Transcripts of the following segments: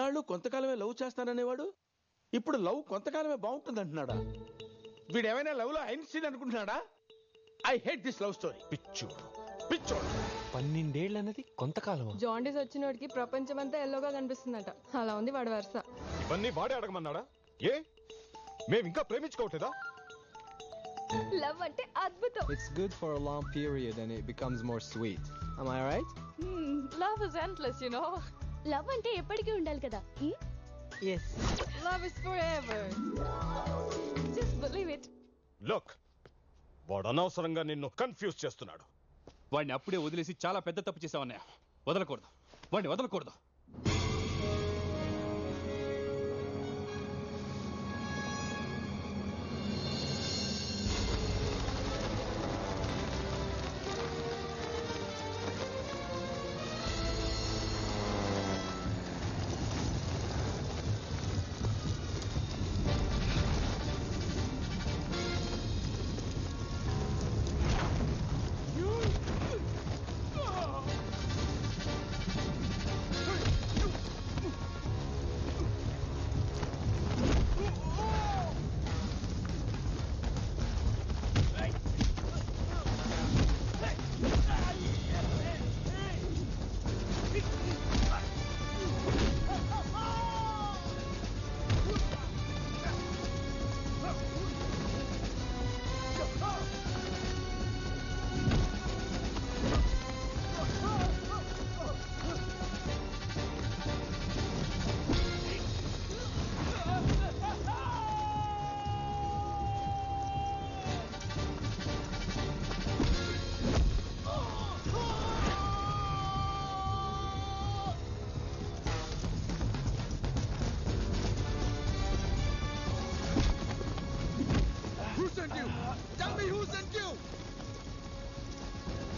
ఇన్నాళ్ళు కొంతకాలమే లవ్ చేస్తాననేవాడు ఇప్పుడు లవ్ కొంతకాలమే బాగుంటుంది అంటున్నాడా? వీడేమైనా లవ్ లో ఐన్స్టీన్ అనుకుంటున్నాడా? I hate this love story. పిచ్చోడు పిచ్చోడు. 12 ఏళ్ళు అన్నది కొంతకాలం. జాండీస్ వచ్చినోడికి ప్రపంచం అంతా ఎల్లోగా కనిపిస్తుందట. అలా ఉంది వాడి వరుస. ఇవన్నీ వాడే అడగమన్నాడా? ఏ మేము ఇంకా ప్రేమించుకోవట్లేదా? లవ్ అంటే అద్భుతం. It's good for a long period and it becomes more sweet. Am I right? Love is endless, you know. Love అంటే ఎప్పటికీ ఉండాలి కదా. Yes. Love is forever. Just believe it. Look, వాడు అనవసరంగా నిన్ను కన్ఫ్యూజ్ చేస్తున్నాడు. వాడిని అప్పుడే వదిలేసి చాలా పెద్ద తప్పు చేసావన్నయ్య. వదలకూడదు, వాడిని వదలకూడదు.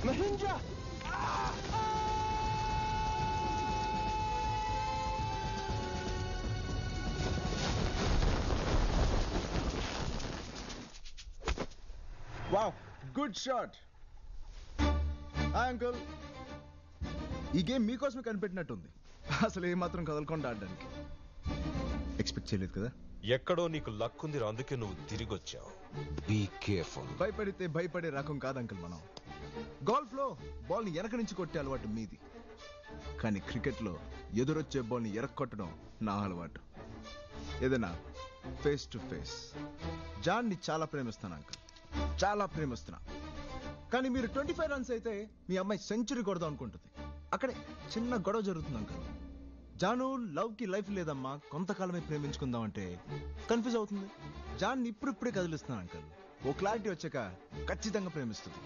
Mahendra! Wow, good shot. Hi uncle. ఈ గేమ్ మీకోసమే కనిపెట్టినట్టుంది. అసలు ఏమాత్రం కదలకుండా ఆడడానికి. ఎక్స్పెక్ట్ చేయలేదు కదా. ఎక్కడో నీకు లక్ ఉంది, అందుకే నువ్వు తిరిగి వచ్చావు. Be careful. భయపడితే భయపడే రకం కాదు అంకుల్ మనం. గోల్ఫ్ లో బాల్ ని వెనక నుంచి కొట్టే అలవాటు మీది, కానీ క్రికెట్ లో ఎదురొచ్చే బాల్ ని ఎరక్కొట్టడం నా అలవాటు. ఏదైనా ఫేస్ టు ఫేస్. జాన్ ని చాలా ప్రేమిస్తాను అంకుల్, చాలా ప్రేమిస్తున్నా. కానీ మీరు 25 రన్స్ అయితే మీ అమ్మాయి సెంచరీ కొడదాం అనుకుంటుంది. అక్కడే చిన్న గొడవ జరుగుతుంది అంకుల్. జాను, లవ్ కి లైఫ్ లేదమ్మా, కొంతకాలమే ప్రేమించుకుందాం అంటే కన్ఫ్యూజ్ అవుతుంది. జాన్ ఇప్పుడిప్పుడే కదిలిస్తున్నాను అంకుల్. ఓ క్లారిటీ వచ్చాక ఖచ్చితంగా ప్రేమిస్తుంది.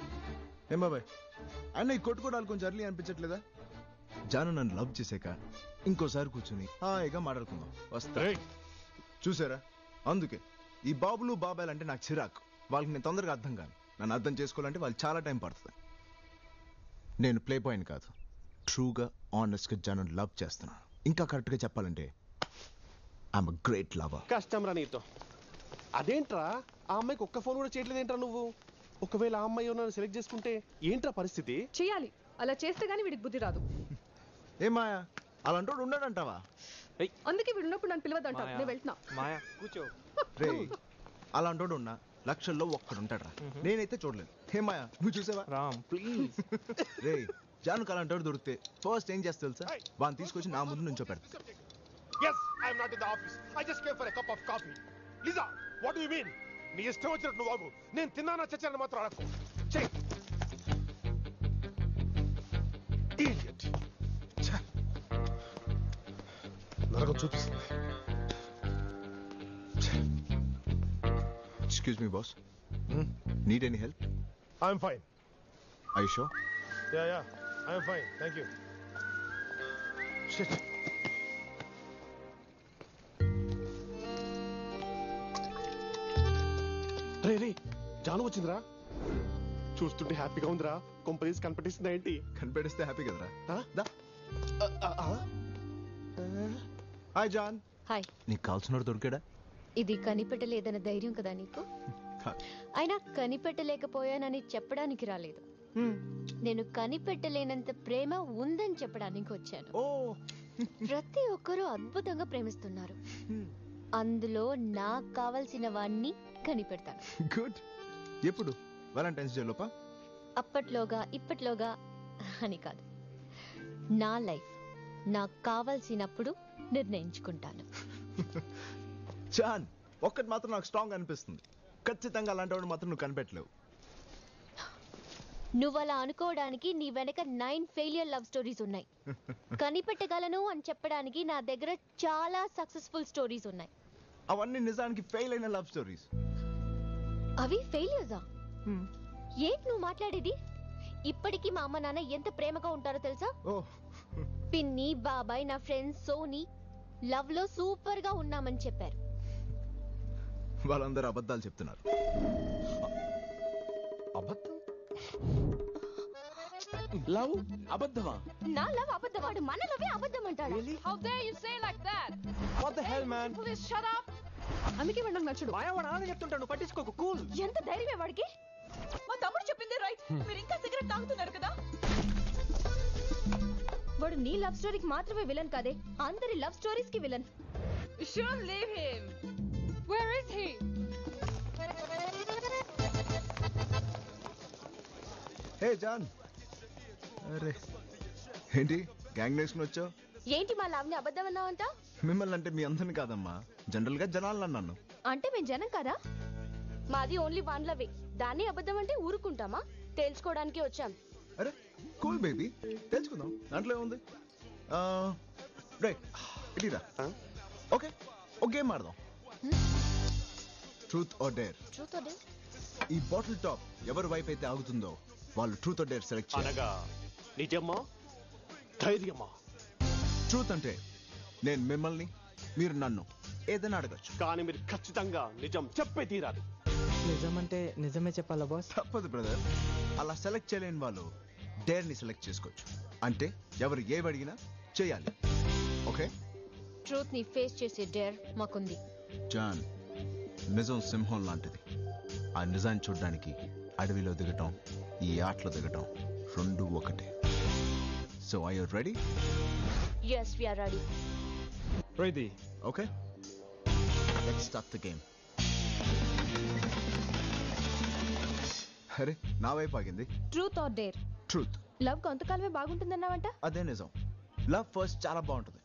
ఏం బాబాయ్, అన్న ఈ కొట్టుకోవడాలు కొంచెం అర్లీ అనిపించట్లేదా? జాను నన్ను లవ్ చేసాక ఇంకోసారి కూర్చుని హాయిగా మాట్లాడుకుందాం. వస్తా. చూసారా, అందుకే ఈ బాబులు బాబాయ్ అంటే నాకు చిరాకు. వాళ్ళకి నేను తొందరగా అర్థం కాను. నన్ను అర్థం చేసుకోవాలంటే వాళ్ళు చాలా టైం పడుతుంది. నేను ప్లే పాయింట్ కాదు, ట్రూగా ఆనెస్ట్ గా జాను లవ్ చేస్తున్నాను. ఇంకా కరెక్ట్ గా చెప్పాలంటే ఐఎమ్ అ గ్రేట్ లవర్. కష్టం రా నీతో. అదేంట్రా, ఆ అమ్మాయికి ఒక్క ఫోన్ కూడా చేయట్లేదు ఏంట్రా నువ్వు? ఒకవేళ ఆ అమ్మాయి నన్ను సెలెక్ట్ చేసుకుంటే ఏంట్రా పరిస్థితి? చేయాలి, అలా చేస్తే గానీ వీడికి బుద్ధి రాదు. ఏమాయా, అలాంటోడు ఉన్నాడంటావా? అందుకే వీడు ఉన్నప్పుడు నన్ను పిలవద్దంటా. నేను వెళ్తున్నా. మాయా కూర్చో. రే, అలాంటోడు ఉన్నా లక్షల్లో ఒక్కడు ఉంటాడు. నేనైతే చూడలేదు. హేమాయా, నువ్వు చూసావా? రామ్ ప్లీజ్. రే, జానుకు అలాంటోడు దొరికితే ఫస్ట్ ఏం చేస్తా తెలుసా? వాడిని తీసుకొచ్చి నా ముందు నుంచో పెడతా. Yes, I am not in the office. I just came for a cup of coffee. Lisa, what do you mean? నీ ఇష్టం వచ్చినట్టు నువ్వు వాగు. నేను తిన్నానా చచ్చాను మాత్రం అడగకు. చెయ్. Idiot. నరకం చూపిస్తుంది. Excuse me boss, need any help? I'm fine. I show? Yeah, I am fine. Thank you. Shit. రే రే, జాను వచ్చిందిరా. చూస్తుంటే హ్యాపీగా ఉందిరా. కొంపదీసి కనిపెట్టిస్తుందా ఏంటి? కనిపెడిస్తే హ్యాపీ కదరా. దా. Hi John. హాయ్. నీకు కావాల్సినోడు దొరికాడా? ఇది కనిపెట్టలేదన్న ధైర్యం కదా నీకు? అయినా కనిపెట్టలేకపోయానని చెప్పడానికి రాలేదు. నేను కనిపెట్టలేనంత ప్రేమ ఉందని చెప్పడానికి వచ్చాను. ఓ, ప్రతి ఒక్కరూ అద్భుతంగా ప్రేమిస్తున్నారు. అందులో నాకు కావాల్సిన వాణ్ణి కనిపెడతాను. గుడ్. ఎప్పుడు? వాలంటైన్స్ డే లోపా? అప్పట్లోగా ఇప్పట్లోగా అని కాదు, నా లైఫ్ నాకు కావాల్సినప్పుడు నిర్ణయించుకుంటాను. జాన్, ఒక్కటి మాత్రం నాకు స్ట్రాంగ్ అనిపిస్తుంది. ఖచ్చితంగా అలాంటి వాడు మాత్రం నువ్వు కనిపెట్టలేవు. నువ్వు అలా అనుకోవడానికి నీ వెనక 9 ఫెయిలియర్ లవ్ స్టోరీస్ ఉన్నాయి. కనిపెట్టగలను అని చెప్పడానికి నా దగ్గర చాలా సక్సెస్ఫుల్ స్టోరీస్ ఉన్నాయి. అవన్నీ నిజానికి ఫెయిల్ అయిన లవ్ స్టోరీస్. అవి ఫెయిలియర్సా? ఏంటి నువ్వు మాట్లాడేది? ఇప్పటికీ మా అమ్మ నాన్న ఎంత ప్రేమగా ఉంటారో తెలుసా? ఓ, పిన్ని, బాబాయ్, నా ఫ్రెండ్స్ సోనీ లవ్ లో సూపర్ గా ఉన్నామని చెప్పారు. వాళ్ళందరూ అబద్ధాలు చెప్తున్నారు. అబద్ధం? లవ్ అబద్ధమా? నా లవ్ అబద్ధమాడు, మన లవే అబద్ధం అంటాడు. How dare you say like that? What the hell, man? Please shut up. అందుకే వాడు నాకు నచ్చడు. మాయవాడు ఆడ చెప్తుంటాడు, పట్టించుకోకు. కూల్. ఎంత ధైర్యమే వాడికి? మా తమ్ముడు చెప్పింది రైట్. మీరు ఇంకా సిగరెట్ తాగుతున్నారు కదా? వాడు నీ లవ్ స్టోరీకి మాత్రమే విలన్ కాదే, అందరి లవ్ స్టోరీస్ కి villain. You shouldn't leave him. Where is he? Hey John. అరే ఏంటి గ్యాంగ్ నేషన్ వచ్చావు? ఏంటి మా లవ్ ని అబద్ధం అన్నావంట? మిమ్మల్ని అంటే మీ అందరిని కాదమ్మా, జనరల్ గా జనాలను అన్నాను. అంటే మేము జనం కదా? మాది ఓన్లీ వన్ లవే, దాన్ని అబద్ధం అంటే ఊరుకుంటామా? తెలుసుకోవడానికి వచ్చాం. అరే కూల్ బేబీ, తెలుసుకుందాం, దాంట్లో ఏముంది. రైట్, ఇటీరా. ఓకే, ఒక గేమ్ ఆడదాం. Truth or dare. Truth or dare? ఈ బాటిల్ టాప్ ఎవరి వైపు అయితే ఆగుతుందో వాళ్ళు ట్రూత్ ఆర్ డేర్ సెలెక్ట్ చేయాలి. అనగా నిజమా ధైర్యమా? ట్రూత్ అంటే నేను మిమ్మల్ని, మీరు నన్ను ఏదైనా అడగచ్చు. కానీ మీరు ఖచ్చితంగా నిజం చెప్పే తీరాలి. నిజమంటే నిజమే చెప్పాలా బాస్? తప్పదు బ్రదర్. అలా సెలెక్ట్ చేయలేని వాళ్ళు డేర్ ని సెలెక్ట్ చేసుకోవచ్చు. అంటే ఎవరు ఏవి అడిగినా చేయాలి. ఓకే? ట్రూత్ ని ఫేస్ చేసే డేర్ మాకుంది. జాన్, నిజం సింహం లాంటిది. ఆ నిజాన్ని చూడడానికి అడవిలో దిగటం, ఈ ఆటలో దిగటం రెండు ఒకటే. So I you ready? yes we are ready. Ready. Okay, let's start the game. అరే నా వైపు ఆగింది. Truth or dare? Truth. Love కొంతకాలమే బాగుంటుందన్నావంట? అదే నిజం. లవ్ ఫస్ట్ చాలా బాగుంటుంది,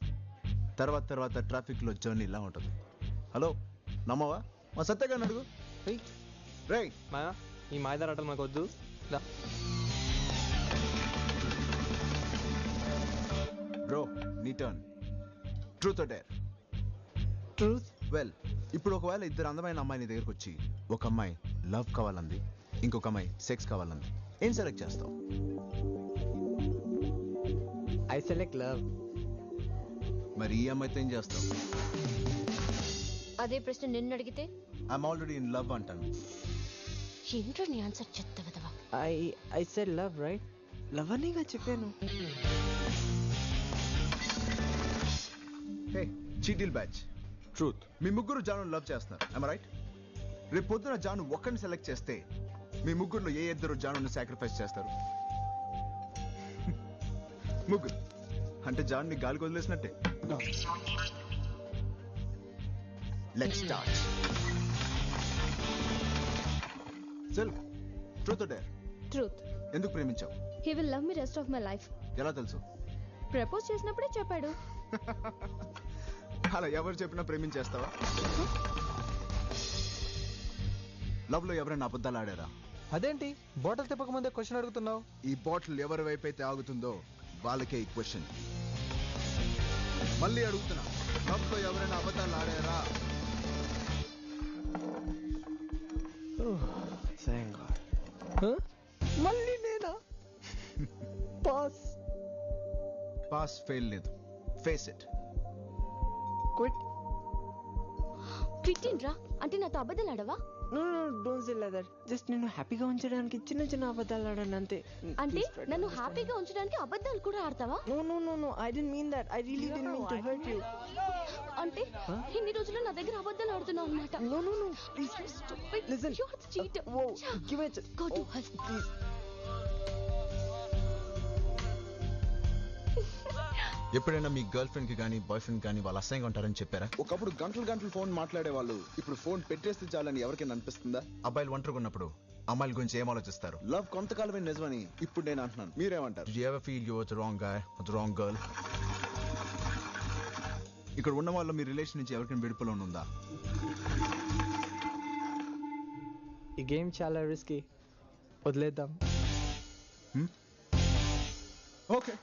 తర్వాత తర్వాత ట్రాఫిక్ లో జర్నీ ఇలా ఉంటుంది. హలో, నమ్మవా? మా సత్యగారిని అడుగు. రేయ్ మాయా, ఈ మాయదారాటలు మాకు వద్దు. బ్రో, నీ turn. Truth or dare? Truth. Well, ఇప్పుడు ఒకవేళ ఇద్దరు అందమైన అమ్మాయి నీ దగ్గరకు వచ్చి, ఒక అమ్మాయి లవ్ కావాలంది, ఇంకొక అమ్మాయి సెక్స్ కావాలంది, ఏం సెలెక్ట్ చేస్తావు? I select love. మరి ఈ అమ్మాయితో ఏం చేస్తావు? అదే ప్రశ్న నిన్ను అడిగితే? ఐఎమ్ ఆల్రెడీ ఇన్ లవ్ అంటాను. ఏంట్రా నీ ఆన్సర్ చెత్తవదవా? I said love right. Love అనేగా చెప్పాను. హే చీటిల్ బ్యాచ్. ట్రూత్. మీ ముగ్గురు జాను లవ్ చేస్తున్నారు, ఐమ్ రైట్? రేపు పొద్దున జాను ఒక్కడిని సెలెక్ట్ చేస్తే మీ ముగ్గురులో ఏ ఇద్దరు జానుని సాక్రిఫైస్ చేస్తారు? ముగ్గురు అంటే జాన్ని గాలికి వదిలేసినట్టే. Let's start. Self, truth or dare? Truth. ఎందుకు ప్రేమించావు? He will love me rest of my life. ఎలా తెలుసు? ప్రపోజ్ చేసినప్పుడే చెప్పాడు. అలా ఎవరు చెప్పినా ప్రేమించేస్తావా? లవ్ లో ఎవరైనా అబద్ధాలు ఆడారా? అదేంటి బాటిల్ తిప్పక ముందే క్వశ్చన్ అడుగుతున్నావు? ఈ బాటిల్ ఎవరి వైపు అయితే ఆగుతుందో వాళ్ళకే ఈ క్వశ్చన్. మళ్ళీ అడుగుతున్నా, లవ్ లో ఎవరైనా అబద్ధాలు ఆడారా? మళ్ళీ నేనా? పాస్. పాస్ ఫెయిల్ లేదు, ఫేస్ ఇట్. క్విట్. క్విట్టింగ్రా అంటే నాతో అబద్ధాలు ఆడవా? No no don't say like that. Just నేను హ్యాపీగా ఉంచడానికి చిన్న చిన్న అబద్ధాలు ఆడాను అంతే. అంటే నన్ను హ్యాపీగా ఉంచడానికి అబద్ధాలు కూడా ఆడతావా? No no no no I didn't mean that. I really didn't mean to hurt you. అంటే ఇన్ని రోజులు నా దగ్గర అబద్ధాలు ఆడుతున్నావు అన్నమాట. No no no please listen. You are the cheater. Whoa, give it. Go to hell. Please. ఎప్పుడైనా మీ girl friend కి కానీ బాయ్ ఫ్రెండ్ కానీ వాళ్ళు అసహ్యంగా ఉంటారని చెప్పారా? ఒకప్పుడు గంటలు గంటలు ఫోన్ మాట్లాడే వాళ్ళు ఇప్పుడు ఫోన్ పెట్టేస్తే చాలని ఎవరికైనా అనిపిస్తుందా? అబ్బాయిలు ఒంటరిగా ఉన్నప్పుడు అమ్మాయిల గురించి ఏం ఆలోచిస్తారు? లవ్ కొంతకాలమే నిజమని ఇప్పుడు నేను అంటున్నాను, మీరేమంటారు? Did you ever feel you were the wrong guy or the wrong girl? ఇక్కడ ఉన్న వాళ్ళు మీ రిలేషన్ నుంచి ఎవరికైనా విడుపులో ఉందా? ఈ గేమ్ చాలా రిస్కీ, వదిలేద్దాం. ఓకే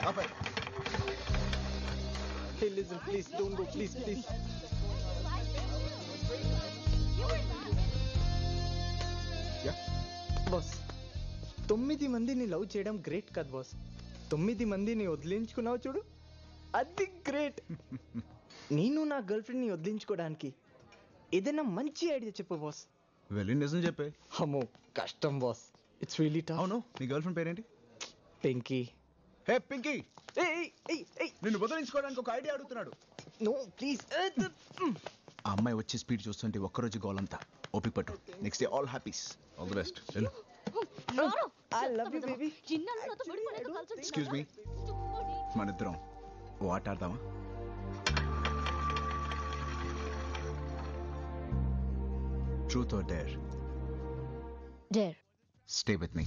అబ్బాయి Hey, listen, please, don't go, please, please. Boss 9 మందిని లవ్ చేయడం గ్రేట్ కదా బాస్. 9 మందిని వదిలించుకున్నావు చూడు, అది గ్రేట్. నేను నా గర్ల్ ఫ్రెండ్ని వదిలించుకోవడానికి ఏదైనా మంచి ఐడియా చెప్పు బాస్. వెళ్ళి నిజం చెప్పే. అమ్మో కష్టం బాస్, ఇట్స్ రియలీ టఫ్. అవును, నీ గర్ల్ ఫ్రెండ్ పేరేంటి? పింకీ. హే పింకీ, ఏయ్ ఏయ్ ఏయ్, నిన్ను వదిలించుకోవడానికి ఒక ఐడియా అడుగుతున్నాడు. No please. ఆ అమ్మాయి వచ్చే స్పీడ్ చూస్తుంటే ఒక్కరోజు గోలంతా ఓపిక పట్టు. Next day all happies. All the best. వెళ్ళు. I love you, baby. Excuse me, మన ఇద్దరం ఓ ఆట ఆడదామా? Truth or dare? Dare. Stay with me.